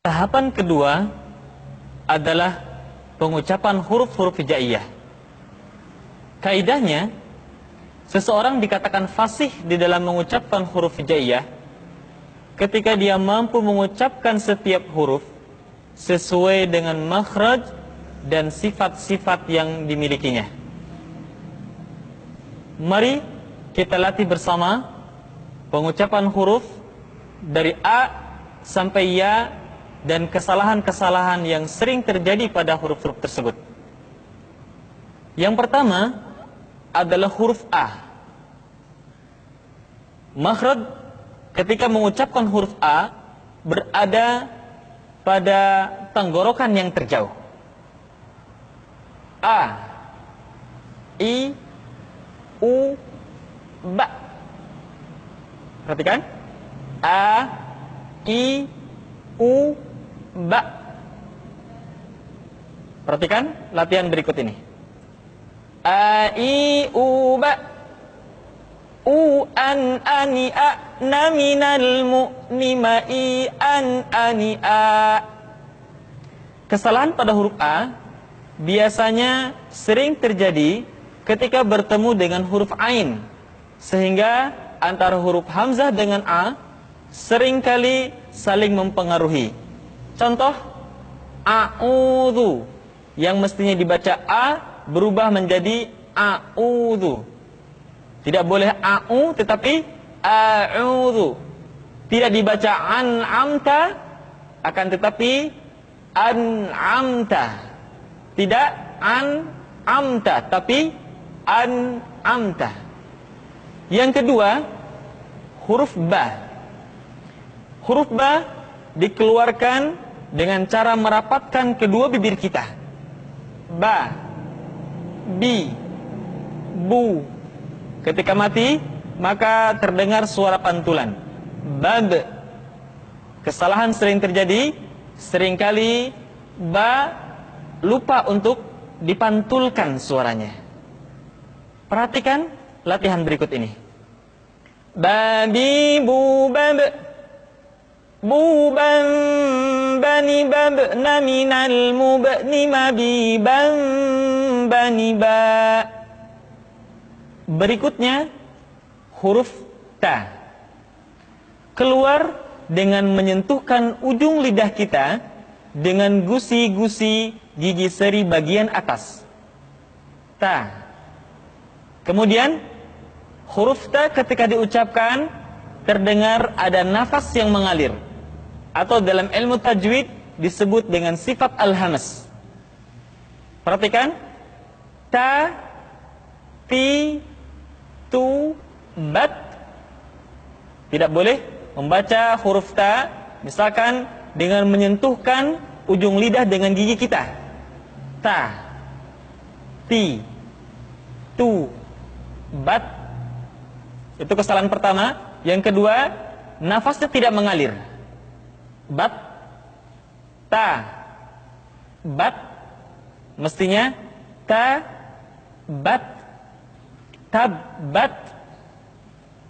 Tahapan kedua adalah pengucapan huruf-huruf hijaiyah. Kaidahnya, seseorang dikatakan fasih di dalam mengucapkan huruf hijaiyah ketika dia mampu mengucapkan setiap huruf sesuai dengan makhraj dan sifat-sifat yang dimilikinya. Mari kita latih bersama pengucapan huruf dari A sampai Ya dan kesalahan-kesalahan yang sering terjadi pada huruf-huruf tersebut. Yang pertama adalah huruf A. Makhraj ketika mengucapkan huruf A berada pada tenggorokan yang terjauh. A, I, U, Ba. Perhatikan. A, I, U, Ba. Perhatikan latihan berikut ini. A, I, U, Ba. U, an, ani, a, na, minal, mu, ni, ma, i, an, ani, a. Kesalahan pada huruf A biasanya sering terjadi ketika bertemu dengan huruf Ain, sehingga antara huruf Hamzah dengan A seringkali saling mempengaruhi. Contoh, a'udhu yang mestinya dibaca A berubah menjadi a'udhu. Tidak boleh a'u tetapi a'udhu. Tidak dibaca an'amta akan tetapi an'amta. Tidak an'amta tapi an'amta. Yang kedua, huruf Ba. Huruf Ba dikeluarkan dengan cara merapatkan kedua bibir kita. Ba, Bi, Bu. Ketika mati, maka terdengar suara pantulan. Bab. Kesalahan sering terjadi, seringkali Ba lupa untuk dipantulkan suaranya. Perhatikan latihan berikut ini. Babi, bu, bab. Buban, bani, bab, na, minal, mub, ni, mabi, ban, bani, ba. Berikutnya, huruf Ta. Keluar dengan menyentuhkan ujung lidah kita dengan gusi-gusi gigi seri bagian atas. Ta. Kemudian, huruf Ta ketika diucapkan terdengar ada nafas yang mengalir, atau dalam ilmu tajwid disebut dengan sifat al-hamas. Perhatikan. Ta, ti, tu, bat. Tidak boleh membaca huruf Ta misalkan dengan menyentuhkan ujung lidah dengan gigi kita. Ta, ti, tu, bat. Itu kesalahan pertama. Yang kedua, nafasnya tidak mengalir. Bat, ta, bat. Mestinya ta, bat, tab, bat.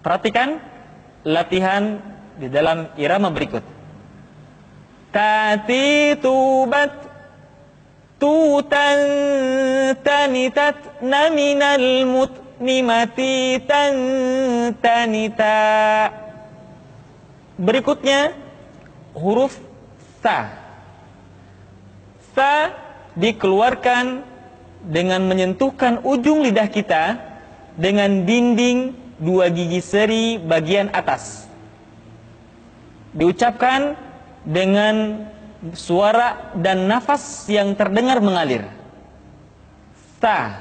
Perhatikan latihan di dalam irama berikut. Tati, tu, bat, tu, tan, tanitat, naminal, mut, nimati, tan, tanita. Berikutnya huruf Sa. Sa dikeluarkan dengan menyentuhkan ujung lidah kita dengan dinding dua gigi seri bagian atas. Diucapkan dengan suara dan nafas yang terdengar mengalir. Sa,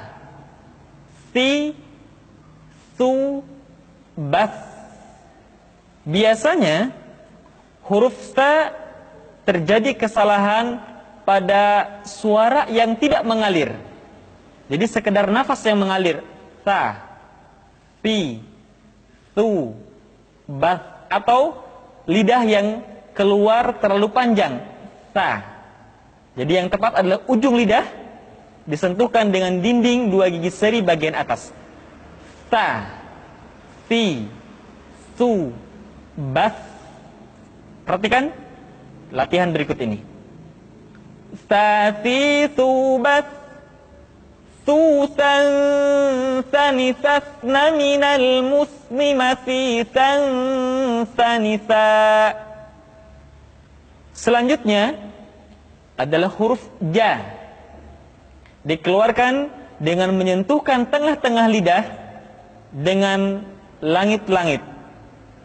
si, su, bas. Biasanya huruf Sa terjadi kesalahan pada suara yang tidak mengalir. Jadi sekedar nafas yang mengalir. Sa, si, su, bas. Atau lidah yang keluar terlalu panjang. Sa. Jadi yang tepat adalah ujung lidah disentuhkan dengan dinding dua gigi seri bagian atas. Sa, si, su, bas. Perhatikan latihan berikut ini. Sasi subat susan sanisasna minal muslima sisan sanisa. Selanjutnya adalah huruf ja. Dikeluarkan dengan menyentuhkan tengah-tengah lidah dengan langit-langit.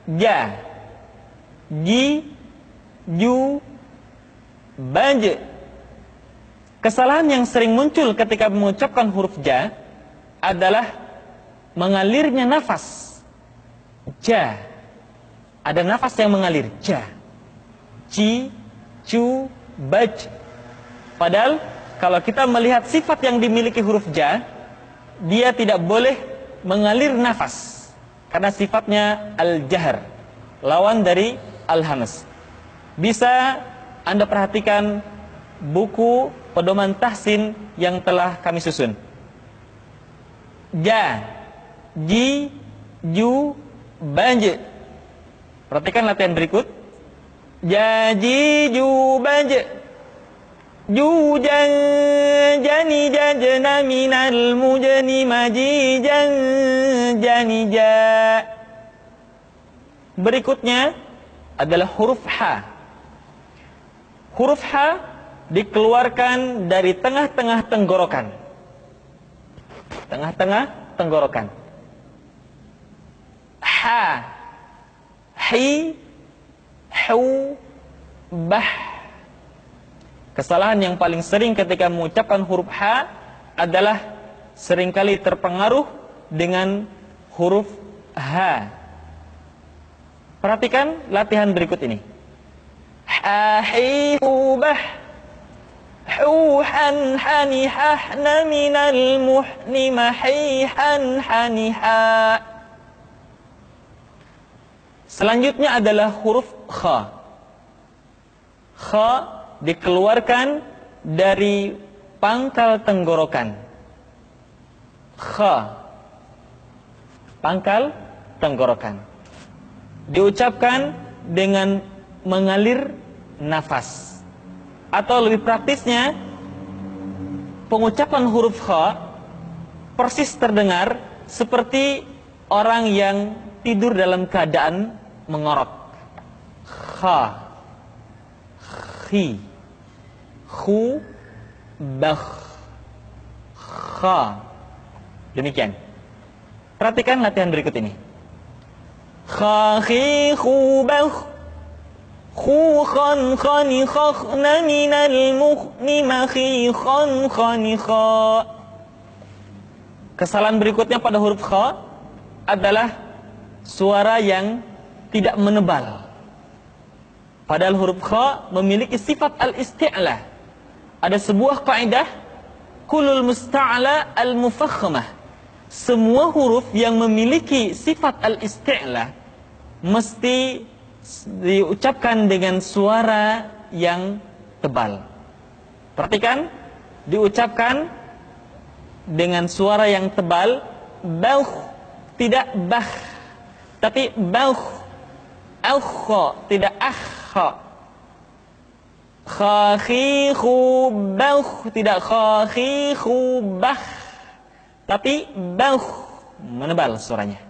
Ja, ji, ju, baj. Kesalahan yang sering muncul ketika mengucapkan huruf ja adalah mengalirnya nafas. Ja, ada nafas yang mengalir. Ja, ji, ju, baj. Padahal kalau kita melihat sifat yang dimiliki huruf ja, dia tidak boleh mengalir nafas karena sifatnya al-jahr, lawan dari al-hamas. Bisa Anda perhatikan buku pedoman tahsin yang telah kami susun. Ja, ji, ju, baj. Perhatikan latihan berikut. Ja, ji, ju, baj. Ju, jan, jani, jajna, minal, mujani, maji, jan, jani, ja. Berikutnya adalah huruf ha. Huruf ha dikeluarkan dari tengah-tengah tenggorokan. Tengah-tengah tenggorokan. Ha, hi, hu, bah. Kesalahan yang paling sering ketika mengucapkan huruf ha adalah seringkali terpengaruh dengan huruf ha. Perhatikan latihan berikut ini. Ha, hi, hu, bah. Hu, han, hani, hahna, minal, muhni, mahi, han, hani, ha. Selanjutnya adalah huruf kha. Kha dikeluarkan dari pangkal tenggorokan. Kha, pangkal tenggorokan. Diucapkan dengan mengalir nafas. Atau lebih praktisnya, pengucapan huruf kha persis terdengar seperti orang yang tidur dalam keadaan mengorok. Kha, khi, khu, bakh, kha. Demikian. Perhatikan latihan berikut ini. Kha, khi, khu, bakh. Khu, khan, khani, khakhna, minal, mukhni, makhi, khan, khani, kha. Kesalahan berikutnya pada huruf kha adalah suara yang tidak menebal. Padahal huruf kha memiliki sifat al-isti'la. Ada sebuah kaidah, kulul musta'la al-mufakhamah. Semua huruf yang memiliki sifat al-isti'la mesti diucapkan dengan suara yang tebal. Perhatikan, diucapkan dengan suara yang tebal. Bauh, tidak bah, tapi bauh. Al-kha, tidak akha. Kha, khi, khu, bauh, tidak kha, khi, khu, bah, tapi bauh, menebal suaranya.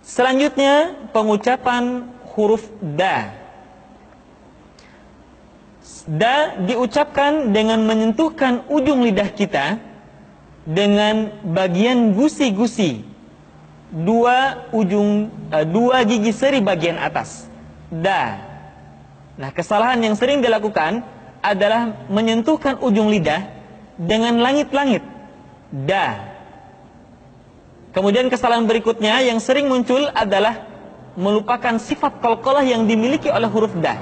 Selanjutnya pengucapan huruf da. Da diucapkan dengan menyentuhkan ujung lidah kita dengan bagian gusi-gusi dua gigi seri bagian atas. Da. Nah, kesalahan yang sering dilakukan adalah menyentuhkan ujung lidah dengan langit-langit. Da. Kemudian kesalahan berikutnya yang sering muncul adalah melupakan sifat qalqalah yang dimiliki oleh huruf da.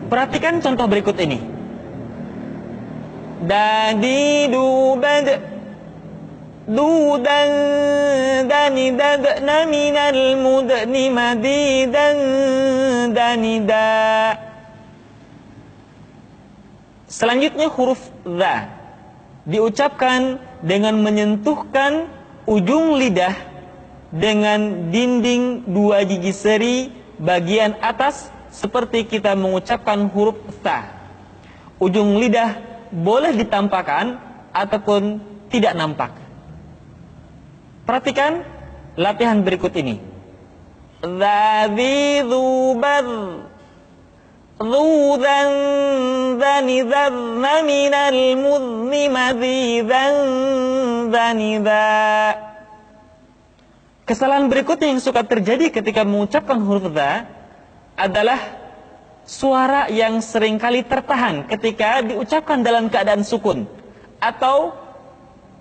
Perhatikan contoh berikut ini. Dadi, du, bad. Du, dan, dani, dadna, minal, mudni, madi, dan, dani, da. Selanjutnya huruf za. Diucapkan dengan menyentuhkan ujung lidah dengan dinding dua gigi seri bagian atas seperti kita mengucapkan huruf tha. Ujung lidah boleh ditampakkan ataupun tidak nampak. Perhatikan latihan berikut ini. Dzadzi dzubad dzudzan dzanizan minal muzni madzizan dzaniza. Kesalahan berikutnya yang suka terjadi ketika mengucapkan huruf dza adalah suara yang seringkali tertahan ketika diucapkan dalam keadaan sukun, atau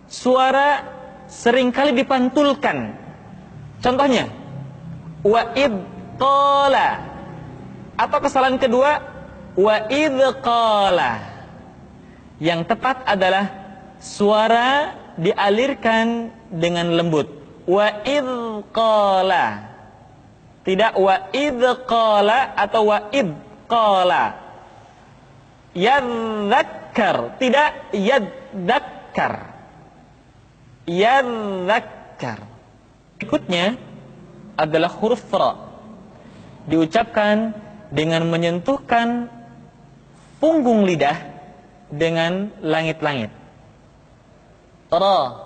suara seringkali dipantulkan. Contohnya, wa id qala, atau kesalahan kedua, wa id qala. Yang tepat adalah suara dialirkan dengan lembut, wa id qala, tidak wa id qala atau wa id qala. Yadzakkar, tidak yadzakkar. Yadzakkar. Berikutnya adalah huruf ra. Diucapkan dengan menyentuhkan punggung lidah dengan langit-langit. Ra,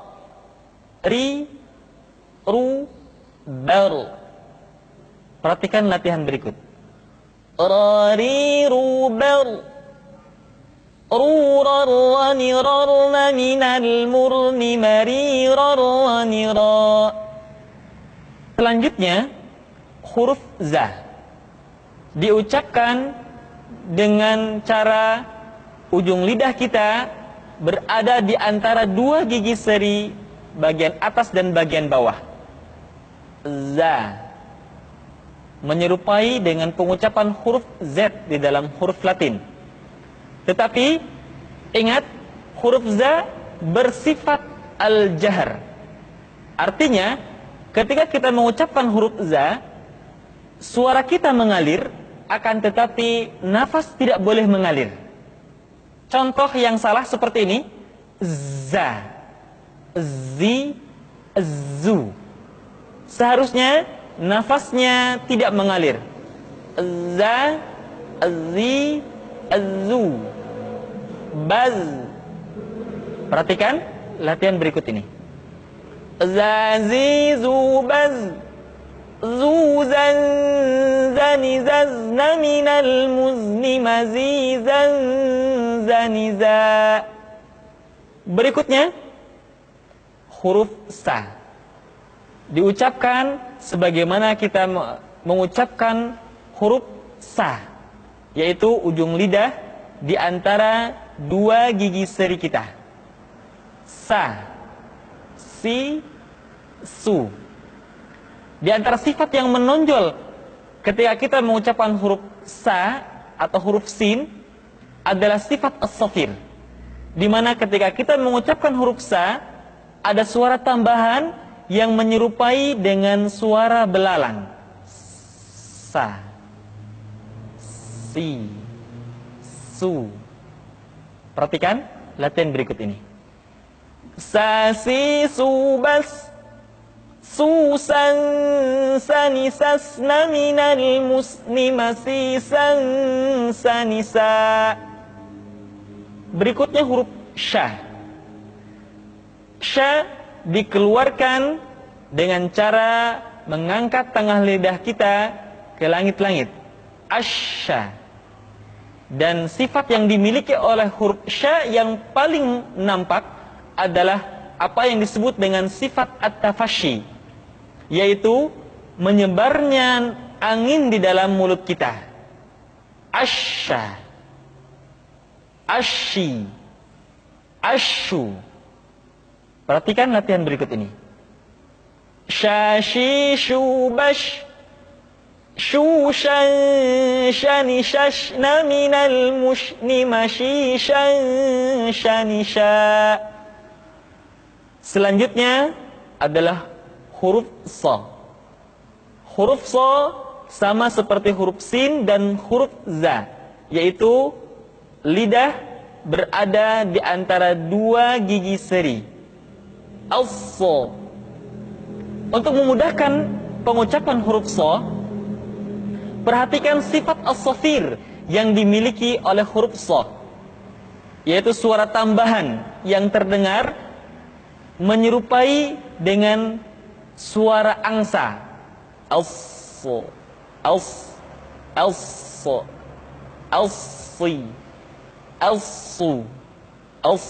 ri, ru, bar. Perhatikan latihan berikut. Rari rubar rurarrani rarna minal murni marirarrani ra. Selanjutnya huruf za diucapkan dengan cara ujung lidah kita berada di antara dua gigi seri bagian atas dan bagian bawah. Za menyerupai dengan pengucapan huruf Z di dalam huruf Latin. Tetapi ingat, huruf Z bersifat al-jahr. Artinya, ketika kita mengucapkan huruf Z, suara kita mengalir, akan tetapi nafas tidak boleh mengalir. Contoh yang salah seperti ini, za, zi, zu. Seharusnya nafasnya tidak mengalir. Za, zi, zu, baz. Perhatikan latihan berikut ini. Za, zi, zu, baz, zuzan, zanizazna minal muzni mazizan, zaniza. Berikutnya huruf sa diucapkan sebagaimana kita mengucapkan huruf sa, yaitu ujung lidah di antara dua gigi seri kita. Sa, si, su. Di antara sifat yang menonjol ketika kita mengucapkan huruf sa atau huruf sin adalah sifat as-safir, di mana ketika kita mengucapkan huruf sa ada suara tambahan yang menyerupai dengan suara belalang. Sa, si, su. Perhatikan latihan berikut ini. Sa, si, su, bas, susan, sanisasna minal musni masisan, sanisa. Berikutnya huruf sya. Sya dikeluarkan dengan cara mengangkat tengah lidah kita ke langit-langit. Asya. Dan sifat yang dimiliki oleh huruf sya yang paling nampak adalah apa yang disebut dengan sifat at-tafashi, yaitu menyebarnya angin di dalam mulut kita. Asya, asyi, asyu. Perhatikan latihan berikut ini. Syashi, syubash, syushan, shani, shashna minal mushni mashishan, shanisha. Selanjutnya adalah huruf sa. Huruf sa sama seperti huruf sin dan huruf za, yaitu lidah berada di antara dua gigi seri. As-sa. Untuk memudahkan pengucapan huruf sa, Perhatikan sifat as-safir yang dimiliki oleh huruf sha, yaitu suara tambahan yang terdengar menyerupai dengan suara angsa. As, as, as, as, as, as.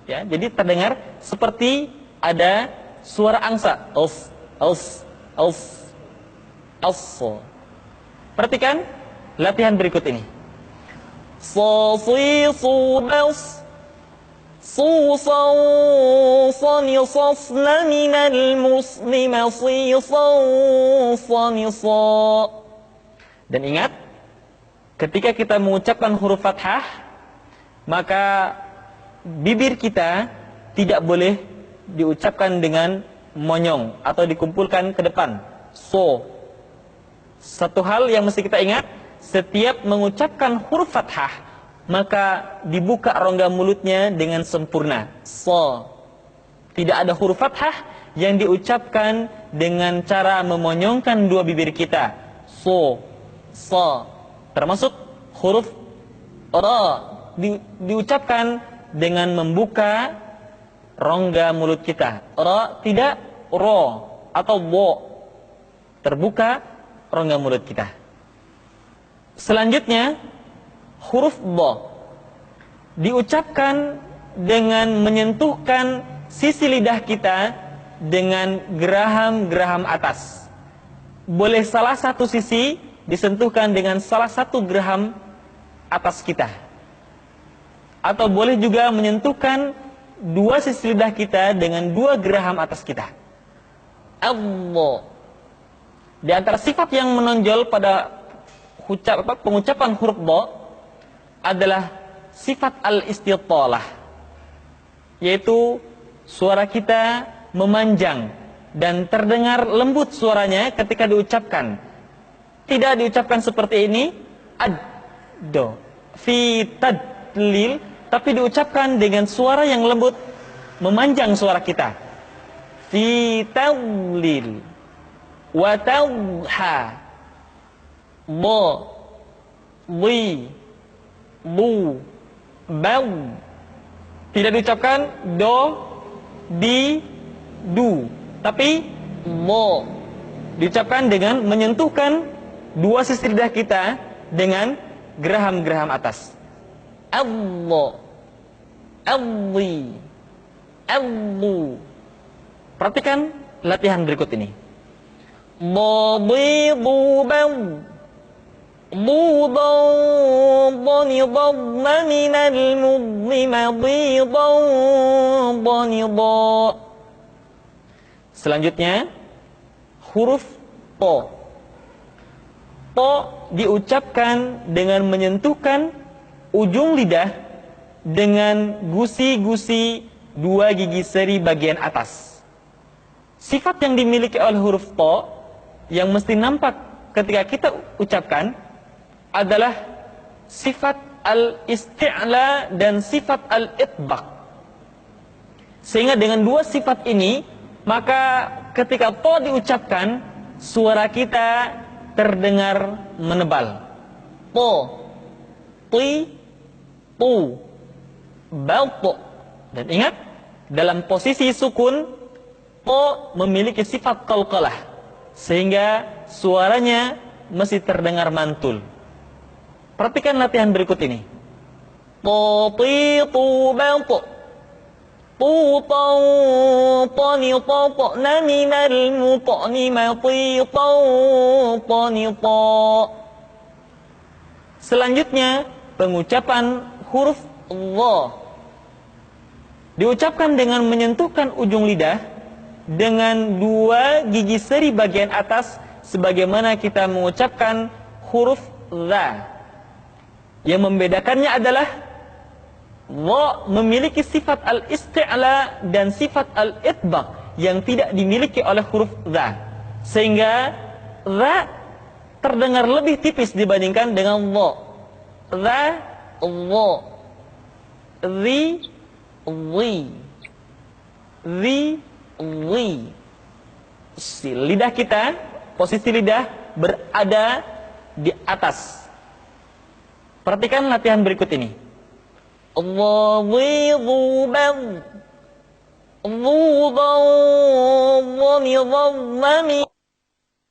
Ya, jadi terdengar seperti ada suara angsa. As, as, as, as. Perhatikan latihan berikut ini. Sa, si, su, bas. Su, sa, sa, ni, sas, na, minal, muslima, si, sa, sa, ni, sa. Dan ingat, ketika kita mengucapkan huruf fathah, maka bibir kita tidak boleh diucapkan dengan monyong atau dikumpulkan ke depan. So, satu hal yang mesti kita ingat, setiap mengucapkan huruf fathah, maka dibuka rongga mulutnya dengan sempurna. So, tidak ada huruf fathah yang diucapkan dengan cara memonyongkan dua bibir kita. So, so, termasuk huruf ra diucapkan dengan membuka rongga mulut kita. Ra tidak ro atau bo, terbuka rongga mulut kita. Selanjutnya huruf bo diucapkan dengan menyentuhkan sisi lidah kita dengan geraham-geraham atas. Boleh salah satu sisi disentuhkan dengan salah satu geraham atas kita, atau boleh juga menyentuhkan dua sisi lidah kita dengan dua geraham atas kita. Allah. Di antara sifat yang menonjol pada pengucapan huruf ba adalah sifat al-istitalah, yaitu suara kita memanjang dan terdengar lembut suaranya ketika diucapkan. Tidak diucapkan seperti ini, ad-do, fi tadlil, tapi diucapkan dengan suara yang lembut, memanjang suara kita. Fi tadlil, wa tadha, bo, li, bu, bau. Tidak diucapkan do, di, du, tapi bo. Diucapkan dengan menyentuhkan dua sisi lidah kita dengan geraham-geraham atas. Allah, Alli, Allu. Perhatikan latihan berikut ini. Dadi, duban, dudan, danidan, minal mudlima, didan, danidan. Selanjutnya huruf to. To diucapkan dengan menyentuhkan ujung lidah dengan gusi-gusi dua gigi seri bagian atas. Sifat yang dimiliki oleh huruf to yang mesti nampak ketika kita ucapkan adalah sifat al-isti'la dan sifat al-itbaq. Sehingga dengan dua sifat ini, maka ketika to diucapkan, suara kita terdengar menebal. To, ti, tu, balto. Dan ingat, dalam posisi sukun, to memiliki sifat qalqalah, sehingga suaranya mesti terdengar mantul. Perhatikan latihan berikut ini. To, ti, tu, balto. Tu, tau, tani, tau, na, minal, mutani, mati, tau, tani, ta. Selanjutnya, pengucapan huruf dha. Diucapkan dengan menyentuhkan ujung lidah dengan dua gigi seri bagian atas, sebagaimana kita mengucapkan huruf dha. Yang membedakannya adalah dha memiliki sifat al-isti'la dan sifat al-itbaq yang tidak dimiliki oleh huruf dha, sehingga dha terdengar lebih tipis dibandingkan dengan dha. Dha, dha, zi, zi, zi, zi. Lidah kita, posisi lidah berada di atas. Perhatikan latihan berikut ini. Dhi-dhu-bad, dhu-dha-dha-mi,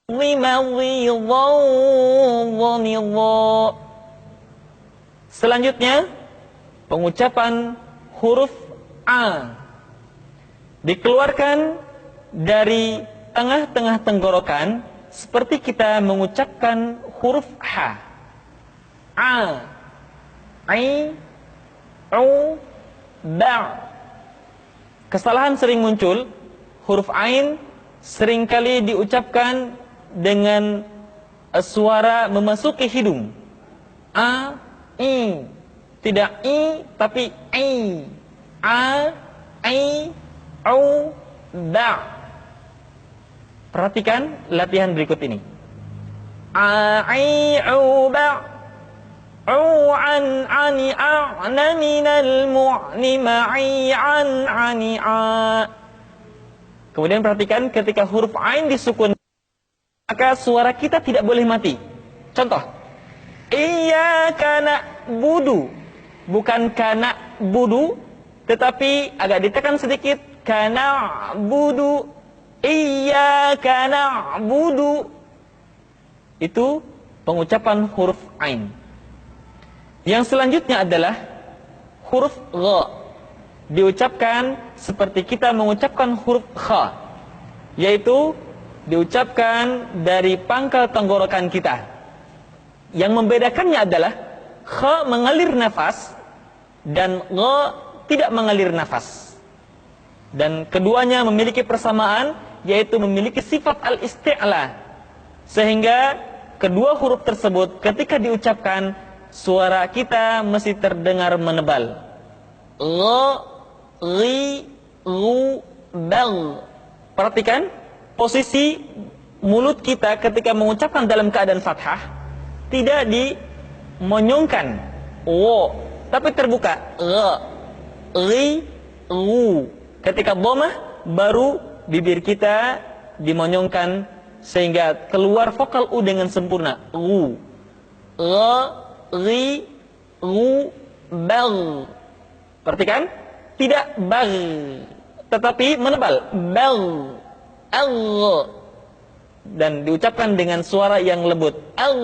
dhi-ma-dhi-dha-dha-ni-dha. Selanjutnya, pengucapan huruf A dikeluarkan dari tengah-tengah tenggorokan seperti kita mengucapkan huruf H. A, I, U, Ba. Kesalahan sering muncul, huruf Ain seringkali diucapkan dengan suara memasuki hidung. A, I. Tidak I, tapi I. A, I, U, Ba. Perhatikan latihan berikut ini. A, I, U, Ba. An, ani, a'na, minal, mu'ni, ma'i, an, ani, a. Kemudian perhatikan ketika huruf Ain disukun, maka suara kita tidak boleh mati. Contoh, iyyaka na'budu, bukan kana budu, tetapi agak ditekan sedikit, kana budu, iyyaka na'budu. Itu pengucapan huruf Ain. Yang selanjutnya adalah huruf Gha. Diucapkan seperti kita mengucapkan huruf Kha, yaitu diucapkan dari pangkal tenggorokan kita. Yang membedakannya adalah Kha mengalir nafas dan Gha tidak mengalir nafas. Dan keduanya memiliki persamaan, yaitu memiliki sifat al-isti'la. Sehingga kedua huruf tersebut ketika diucapkan, suara kita mesti terdengar menebal. Gha, ri, ru, bal. Perhatikan posisi mulut kita ketika mengucapkan dalam keadaan fathah, tidak dimonyongkan, wo, tapi terbuka. Gha, ri, ru. Ketika dhammah, baru bibir kita dimonyongkan sehingga keluar vokal u dengan sempurna. Ru, gha, ri, ru, bal. Perhatikan, tidak bal, tetapi menebal. Bal, al, dan diucapkan dengan suara yang lembut. Al.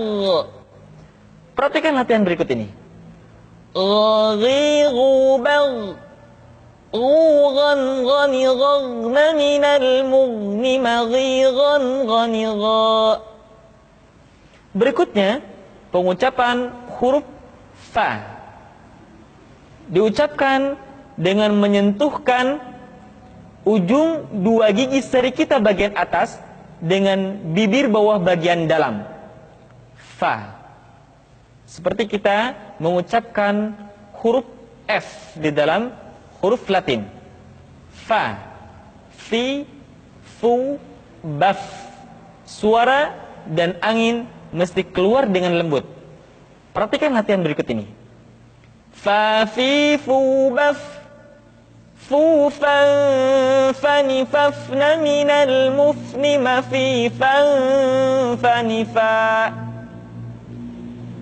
Perhatikan latihan berikut ini. Ri, ru, bal. Ghan, ghani, ghagna, minal, mughni, maghi, ghan, ghani, gha. Berikutnya, pengucapan huruf Fa. Diucapkan dengan menyentuhkan ujung dua gigi seri kita bagian atas dengan bibir bawah bagian dalam. Fa. Seperti kita mengucapkan huruf F di dalam huruf Latin. Fa, fi, fu, baf. Suara dan angin mesti keluar dengan lembut. Perhatikan latihan berikut ini. Fa, fi, fu, baf. Fu, fan, fani, fafna, minal, mufni, ma, fi, fan, fani, fa.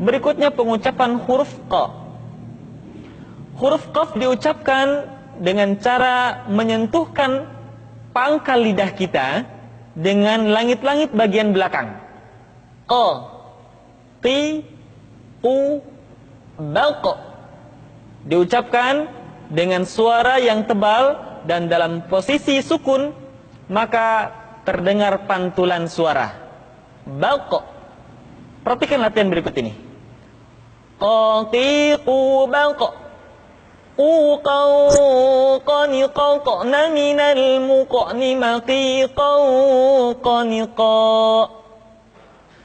Berikutnya pengucapan huruf Qa. Huruf Qaf diucapkan dengan cara menyentuhkan pangkal lidah kita dengan langit-langit bagian belakang. Qa, qi, u, balq. Diucapkan dengan suara yang tebal dan dalam posisi sukun, maka terdengar pantulan suara. Balq. Perhatikan latihan berikut ini. Qa, qi, u, balq. Qani, qaqna, minal, muqni, maqi, qani, qa.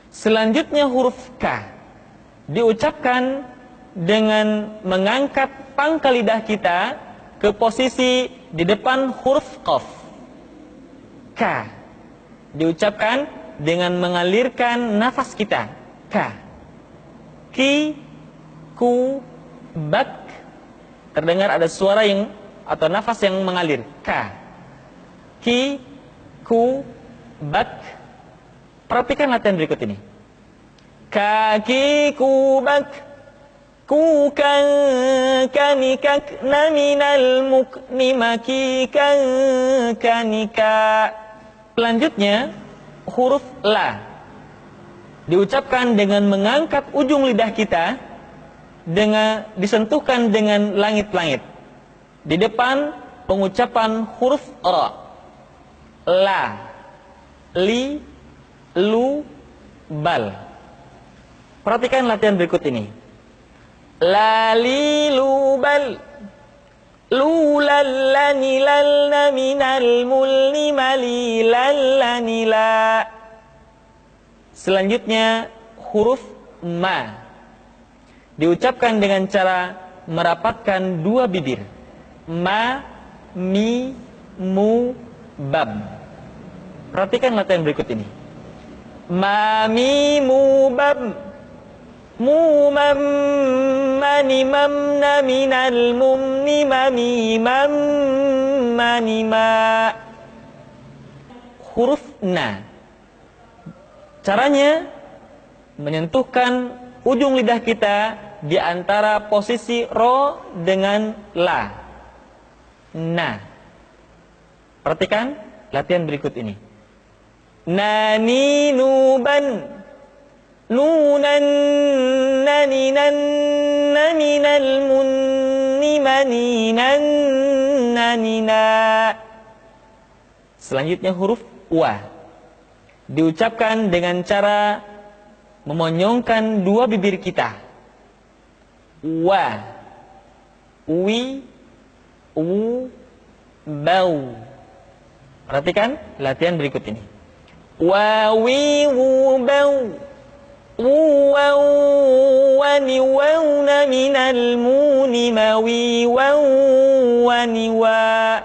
Selanjutnya huruf K. Diucapkan dengan mengangkat pangkal lidah kita ke posisi di depan huruf Qaf. K. Diucapkan dengan mengalirkan nafas kita. K. Ki, ku, bak. Terdengar ada suara yang atau nafas yang mengalir. K. Ki, ku, bak. Perhatikan latihan berikut ini. Kaki kubak, kukan kanikak naminal mukni makikan kanika. Selanjutnya huruf la diucapkan dengan mengangkat ujung lidah kita, dengan disentuhkan dengan langit-langit. Di depan pengucapan huruf ra, la, li, lu, bal. Perhatikan latihan berikut ini. La, li, lu, bal. Lu, lallani, lalna, minal, mulni, mali, lallani, la. Selanjutnya huruf ma diucapkan dengan cara merapatkan dua bibir. Ma, mi, mu, bab. Perhatikan latihan berikut ini. Ma, mi, mu, bab. Mu, mam, mani, mamna, minal, mumni, mami, mam, mani, ma. Huruf na. Caranya menyentuhkan ujung lidah kita di antara posisi ro dengan la. Na. Perhatikan latihan berikut ini. Nani, nuban, nunan, naninan, naminal, munni, maninan, nanina. Selanjutnya huruf wa diucapkan dengan cara memonyongkan dua bibir kita. Wa, wi, u, bau. Perhatikan latihan berikut ini. Wa, wi, wu, bau. Wu, waw, wani, wawna, minal, muni, mawi, waw, wani, wa.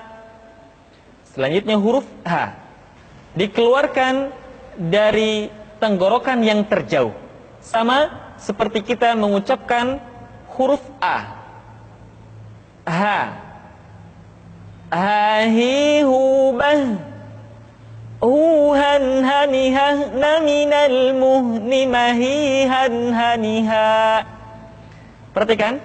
Selanjutnya huruf ha dikeluarkan dari tenggorokan yang terjauh, sama seperti kita mengucapkan huruf a. Ha, hahi, hubah, huhan, hanihah, naminal, muhni, mahihan, haniha. Perhatikan,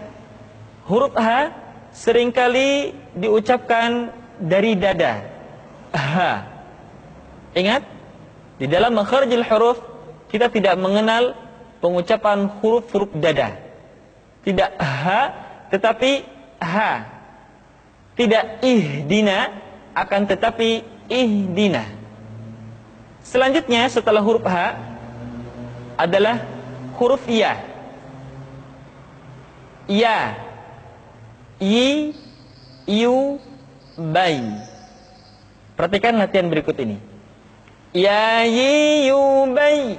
huruf ha seringkali diucapkan dari dada. Ha. Ingat, di dalam makharijul huruf kita tidak mengenal pengucapan huruf-huruf dada. Tidak ha, tetapi ha. Tidak ihdina, akan tetapi ihdina. Selanjutnya setelah huruf ha adalah huruf ya. Ya, yi, yu, bai. Perhatikan latihan berikut ini. Ya, yi, yu, bai.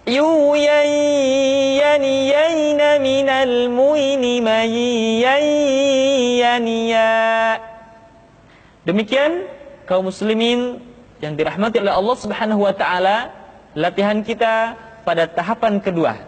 Yu, yai, yani, yaina, minal, muini, mayi, yai, yani, ya. Demikian kaum muslimin yang dirahmati oleh Allah Subhanahu wa taala, latihan kita pada tahapan kedua.